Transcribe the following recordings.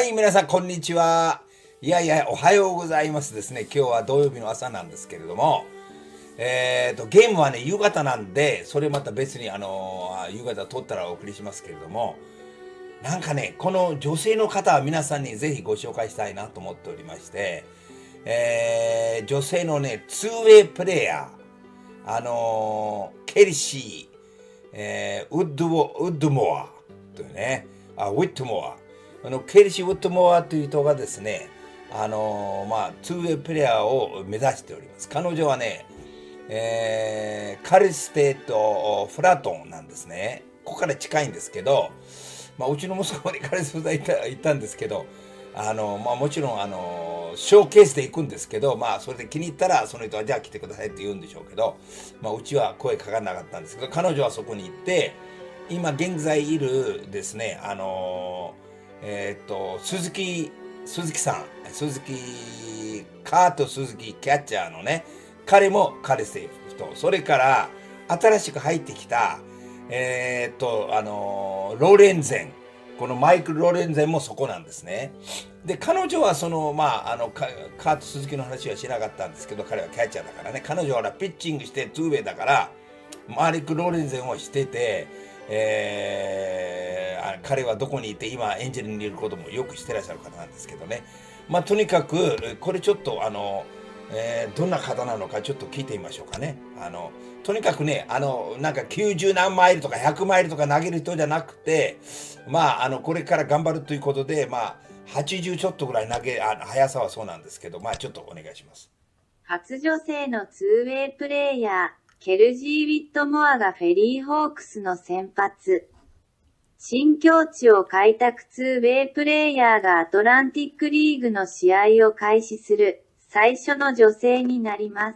はい、皆さん、こんにちは。いやいや、おはようございますですね。今日は土曜日の朝なんですけれども、ゲームはね、夕方なんで、それまた別に、夕方撮ったらお送りしますけれども、なんかね、この女性の方は皆さんにぜひご紹介したいなと思っておりまして、女性のね、ツーウェイプレイヤー、ケルシー、ウッドモアというね、ウィットモア。ケルシー・ウッドモアという人がですね、ツーウェイプレイヤーを目指しております。彼女はね、カルステートフラートンなんですね。ここから近いんですけど、うちの息子にカルステート行ったんですけど、もちろん、ショーケースで行くんですけど、それで気に入ったら、その人はじゃあ来てくださいって言うんでしょうけど、うちは声かからなかったんですけど、彼女はそこに行って、今現在いるですね、鈴木カート鈴木キャッチャーのね、彼もカルステート、それから新しく入ってきた、ローレンゼン、このマイクル・ローレンゼンもそこなんですね。で、彼女はカート鈴木の話はしなかったんですけど、彼はキャッチャーだからね、彼女はピッチングしてツーウェイだから、マイクル・ローレンゼンをしてて、彼はどこにいて今エンジェルにいることもよくしてらっしゃる方なんですけどね。とにかくこれちょっとどんな方なのかちょっと聞いてみましょうかね。とにかくね、なんか90何マイルとか100マイルとか投げる人じゃなくて、これから頑張るということで、80ちょっとぐらい速さはそうなんですけど、ちょっとお願いします。初女性のツーウェイプレイヤー、ケルジー・ウィットモアがフェリーホークスの先発。新境地を開拓ツーウェイプレイヤーがアトランティックリーグの試合を開始する最初の女性になります。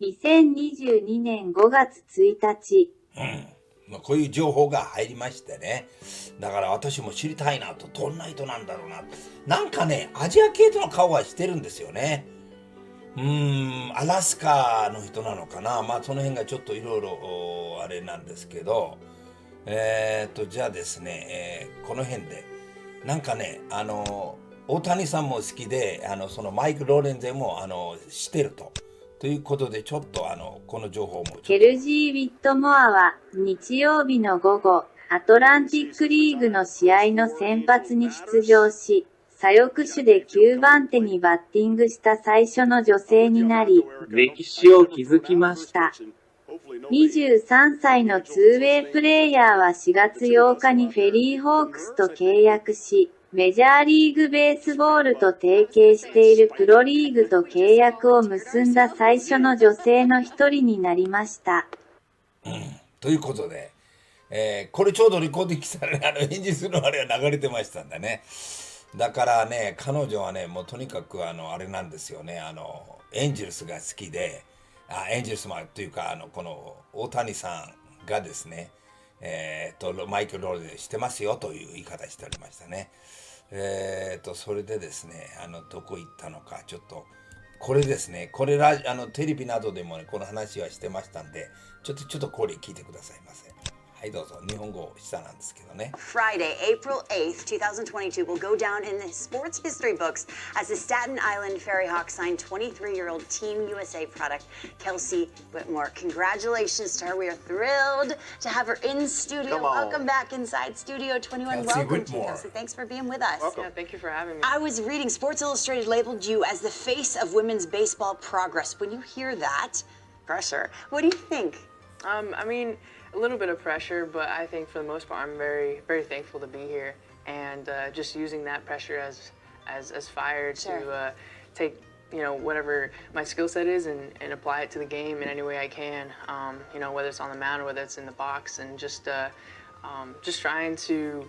2022年5月1日。こういう情報が入りましてね。だから私も知りたいなと、どんな人なんだろうな。なんかね、アジア系との顔はしてるんですよね。アラスカの人なのかな。その辺がちょっといろいろあれなんですけど、じゃあですね、この辺で、なんかね、大谷さんも好きで、そのマイク・ローレンゼンも、知ってると。ということで、ちょっとこの情報も。ケルジー・ウィットモアは、日曜日の午後、アトランティックリーグの試合の先発に出場し、左翼手で9番手にバッティングした最初の女性になり、歴史を築きました。23歳のツーウェイプレイヤーは4月8日にフェリーホークスと契約し、メジャーリーグベースボールと提携しているプロリーグと契約を結んだ最初の女性の一人になりました。ということで、これちょうどレコーディングしたらね、返事するのあれは流れてましたんだね。だからね、彼女はね、もうとにかくあれなんですよね、エンジェルスが好きで、エンジェルスというか、この大谷さんがですね、マイケル・ローレンしてますよという言い方しておりましたね。それでですね、どこ行ったのか、ちょっと、これですね、これテレビなどでもね、この話はしてましたんで、ちょっとこれ聞いてくださいませ。はい、どうぞ。日本語下なんですけどね。Friday, April 8th, 2022 will go down in the sports history books as the Staten Island Ferry Hawks signed 23-year-old Team USA product Kelsey Whitmore. Congratulations to her. We are thrilled to have her in studio. Welcome back inside Studio 21. Kelsey Welcome Whitmore. to Kelsey. Thanks for being with us. Welcome. Yeah, thank you for having me. I was reading Sports Illustrated labeled you as the face of women's baseball progress. When you hear that pressure, what do you think? I mean, a little bit of pressure, but I think for the most part, I'm very, very thankful to be here and just using that pressure as fire to take whatever my skill set is and apply it to the game in any way I can. Whether it's on the mound or whether it's in the box, and just trying to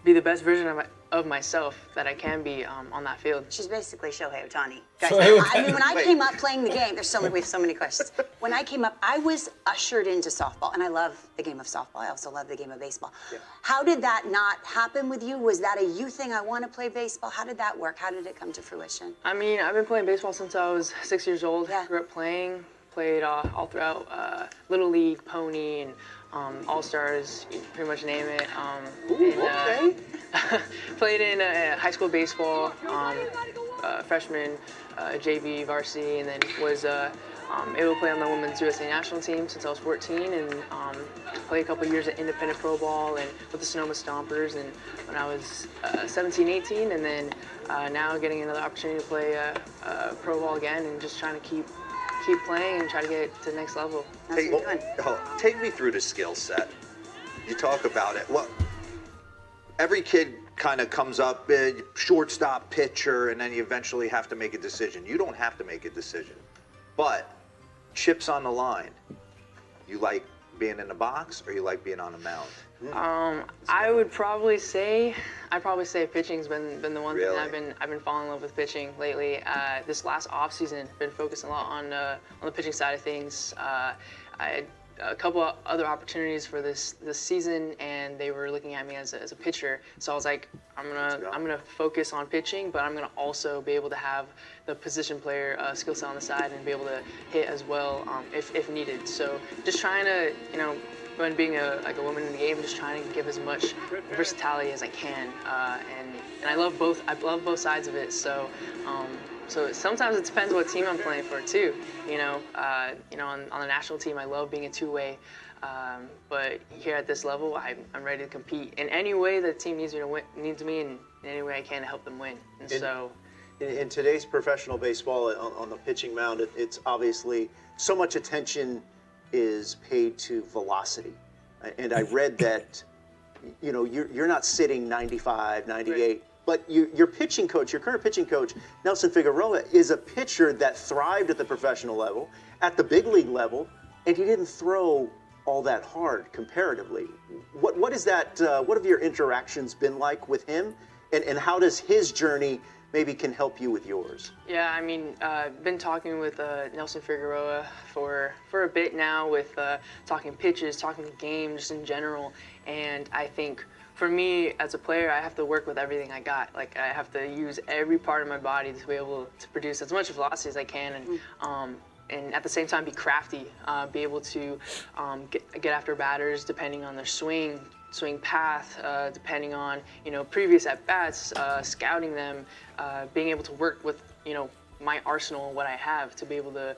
be the best version of myself that I can be on that field. She's basically Shohei-Ohtani. Guys, I mean, when I came up playing the game, we have so many questions. When I came up, I was ushered into softball, and I love the game of softball. I also love the game of baseball. Yeah. How did that not happen with you? Was that a you thing? I want to play baseball. How did that work? How did it come to fruition? I mean, I've been playing baseball since I was 6 years old. Yeah. Grew up played all throughout Little League, Pony, and All-Stars, you pretty much name it. Okay. Played in high school baseball, freshman, JV, varsity, and then was able to play on the women's USA national team since I was 14, and played a couple years at independent pro ball and with the Sonoma Stompers, and when I was 17, 18, and then now getting another opportunity to play pro ball again, and just trying to keep playing and try to get to the next level. That's what you're doing. Take me through the skill set. You talk about it. Well, every kid kind of comes up, shortstop, pitcher, and then you eventually have to make a decision. You don't have to make a decision, but chips on the line. You like being in the box, or you like being on the mound? I'd probably say pitching's been the one Really? thing I've been falling in love with pitching lately. This last off season, been focusing a lot on the pitching side of things. I had a couple of other opportunities for this season, and they were looking at me as a pitcher. So I was like, I'm gonna focus on pitching, but I'm gonna also be able to have the position player skill set on the side and be able to hit as well if needed. So just trying to, when being a woman in the game, just trying to give as much versatility as I can, and I love both. I love both sides of it. So sometimes it depends what team I'm playing for too. On the national team, I love being a two-way. But here at this level, I'm ready to compete in any way the team needs me, and in any way I can to help them win. And so. In today's professional baseball, on the pitching mound, it's obviously so much attention is paid to velocity. And I read that, you're not sitting 95, 98, right. But your pitching coach, your current pitching coach, Nelson Figueroa, is a pitcher that thrived at the professional level, at the big league level, and he didn't throw all that hard comparatively. What is that? What have your interactions been like with him, and how does his journey maybe can help you with yours? Yeah, I mean, I've been talking with Nelson Figueroa for a bit now, with talking pitches, talking the game, just in general. And I think for me as a player, I have to work with everything I got. Like, I have to use every part of my body to be able to produce as much velocity as I can, and at the same time be crafty, be able to get after batters depending on their swing path, depending on previous at bats, scouting them, being able to work with my arsenal, what I have to be able to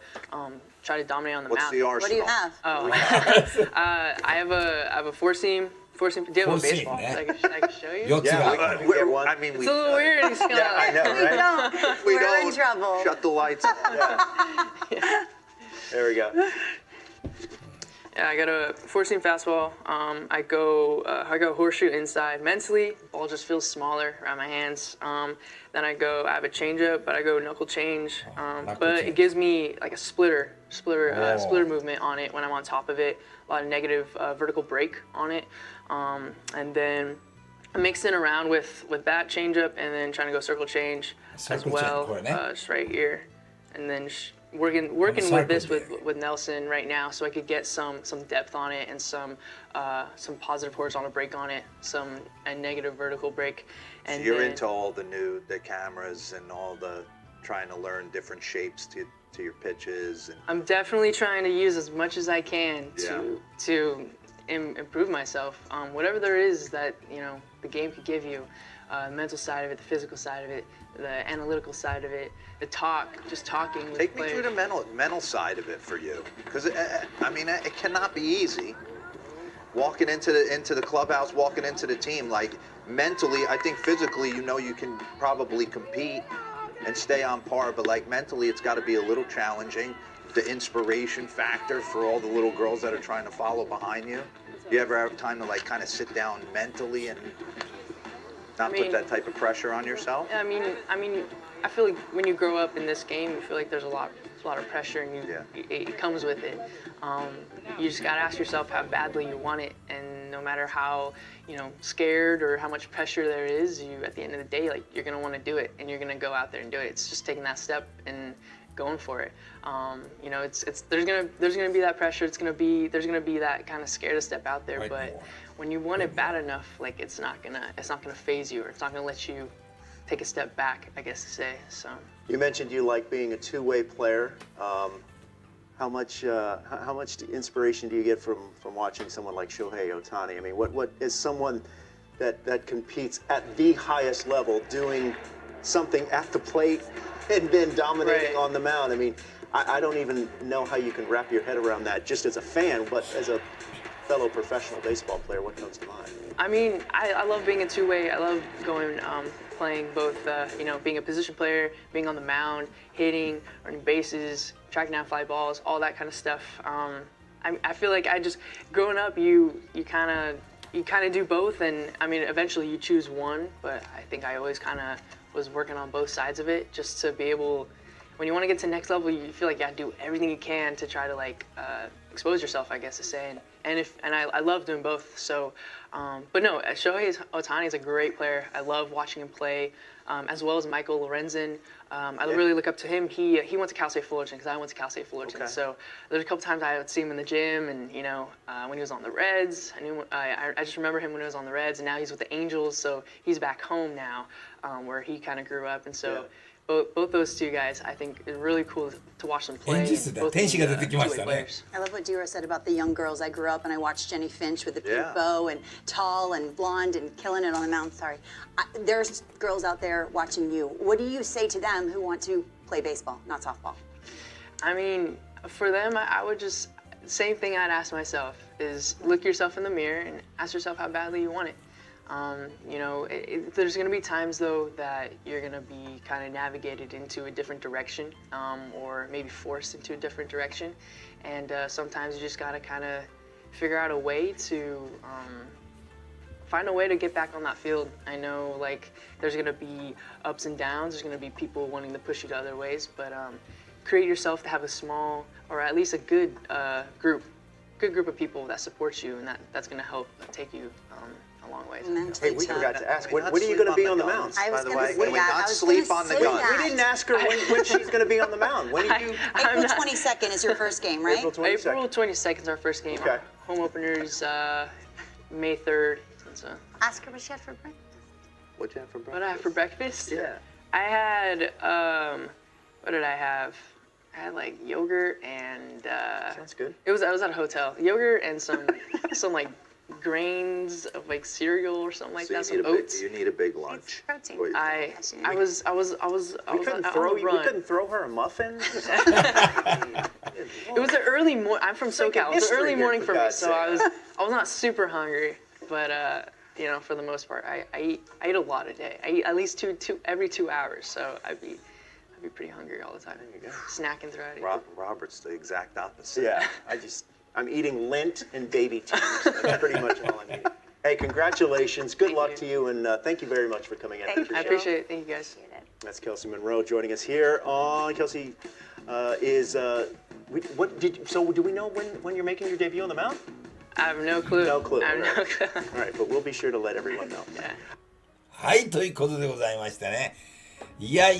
try to dominate on the mound. What's the arsenal? What do you have? Oh, I have a four seam. Do you have a Four-seam, baseball? yeah. I can show you. Yeah, we get one. I mean, It's a little weird. It's kinda Yeah, I know, We right? don't. we We're don't in trouble. shut the lights off. There we go. Yeah, I got a four-seam fastball. I go horseshoe inside. Mentally, ball just feels smaller around my hands. Then I have a changeup, but I go knuckle change. But it gives me like a splitter movement on it when I'm on top of it. A lot of negative vertical break on it. And then mixing around with that changeup, and then trying to go circle change as well, just right here, and then. Working with this with Nelson right now, so I could get some depth on it, and some positive horizontal break on it, a negative vertical break. And So you're into all the cameras and all the trying to learn different shapes to your pitches. And I'm definitely trying to use as much as I can to improve myself. Whatever there is that the game could give you, the mental side of it, the physical side of it, the analytical side of it, just talking with take me players. through the mental side of it for you, because I mean, it cannot be easy. Walking into the clubhouse, walking into the team, like mentally, I think physically, you can probably compete and stay on par, but like mentally, it's got to be a little challenging. The inspiration factor for all the little girls that are trying to follow behind you. You ever have time to like kind of sit down mentally and not put that type of pressure on yourself? I mean, I feel like when you grow up in this game, you feel like there's a lot of pressure, and it comes with it. You just gotta ask yourself how badly you want it, and no matter how scared or how much pressure there is, at the end of the day, like, you're gonna want to do it, and you're gonna go out there and do it. It's just taking that step and going for it. There's gonna be that pressure. There's gonna be that kind of scared to step out there, but when you want it bad enough, like, it's not gonna phase you, or it's not gonna let you take a step back, I guess to say. So You mentioned you like being a two-way player. how much inspiration do you get from watching someone like Shohei Ohtani? I mean, what is someone that competes at the highest level doing something at the plate and then dominating on the mound? I mean, I don't even know how you can wrap your head around that just as a fan, but as a fellow professional baseball player, what comes to mind? I mean, I love being a two-way. I love going, playing both, being a position player, being on the mound, hitting, running bases, tracking down fly balls, all that kind of stuff. I feel like growing up, you kind of do both, and I mean, eventually you choose one, but I think I always kind of was working on both sides of it just to be able, when you want to get to the next level, you feel like you got to do everything you can to try to expose yourself, I guess to say. And I love doing both. So, but no, Shohei Ohtani is a great player. I love watching him play, as well as Michael Lorenzen. I really look up to him. He went to Cal State Fullerton because I went to Cal State Fullerton. Okay. So there's a couple times I would see him in the gym, and when he was on the Reds, I just remember him when he was on the Reds, and now he's with the Angels. So he's back home now, where he kind of grew up, and so. Yeah. Both those two guys, I think, is really cool to watch them play. Both two-way players. I love what Dira said about the young girls. I grew up and I watched Jenny Finch with the pink bow and tall and blonde and killing it on the mound. Sorry. There's girls out there watching you. What do you say to them who want to play baseball, not softball? I mean, for them, I would just, same thing I'd ask myself is look yourself in the mirror and ask yourself how badly you want it. There's going to be times, though, that you're going to be kind of navigated into a different direction, or maybe forced into a different direction. And sometimes you just got to kind of figure out a way to find a way to get back on that field. I know, there's going to be ups and downs. There's going to be people wanting to push you to other ways. But create yourself to have a small, or at least a good group of people that support you, and that's going to help take you a long way. Hey, we forgot to ask, when are you going to be on the mound? By the way, can we not sleep on the gun? We didn't ask her when she's going to be on the mound. When are you? April 22nd is your first game, right? April 22nd. April 22nd is our first game. Okay. Home openers May 3rd. So. Ask her what she had for breakfast. What'd you have for breakfast? What I had for breakfast? Yeah. I had, what did I have? I had yogurt and Sounds good. I was at a hotel. Yogurt and some grains of cereal or something like that. Some oats. You need a big lunch. It's protein. I was We couldn't throw her a muffin. It was an early morning. I'm from SoCal. It was an early morning for me, so I was not super hungry, but for the most part, I eat a lot a day. I eat at least every 2 hours, so I'd be pretty hungry all the time. There you go. Snacking throughout it. Robert's the exact opposite. Yeah, I'm eating lint and baby tears. That's pretty much all I'm eating. Hey, congratulations. Good luck to you, and thank you very much for coming in. I appreciate it. Thank you, guys. That's Kelsey Monroe joining us here on Kelsey. Do we know when you're making your debut on the mound? I have no clue. No clue. I have no clue. All right, but we'll be sure to let everyone know. Yeah. はい、ということでございましてね。いや、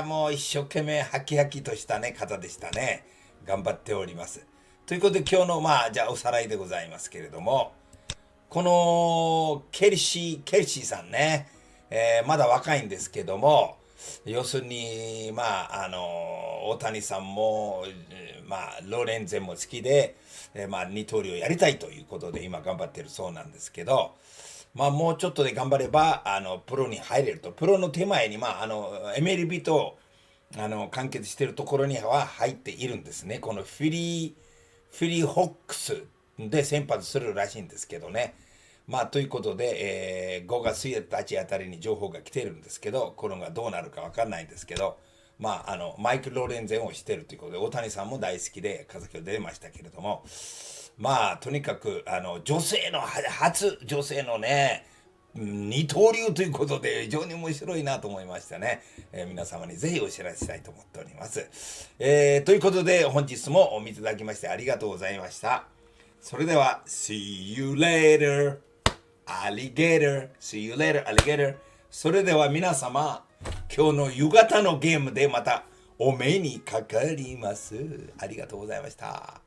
もう一生懸命ハキハキとしたね、方でしたね。頑張っております。ということで今日のじゃあおさらいでございますけれども、このケルシーさんね、まだ若いんですけども、要するに大谷さんもローレンゼンも好きで、二刀流をやりたいということで今頑張ってるそうなんですけど、もうちょっとで頑張ればプロに入れると。プロの手前にMLB と完結しているところには入っているんですね。このフィリーホックスで先発するらしいんですけどね。ということで、5月1日あたりに情報が来てるんですけど、これがどうなるかわかんないんですけど、マイク・ローレンゼンをしてるということで、大谷さんも大好きで、風が出ましたけれども、とにかく、女性のね、二刀流ということで、非常に面白いなと思いましたね。皆様にぜひお知らせしたいと思っております。ということで、本日もお見ていただきましてありがとうございました。それでは、See you later, alligator. See you later, alligator. それでは皆様、今日の夕方のゲームでまたお目にかかります。ありがとうございました。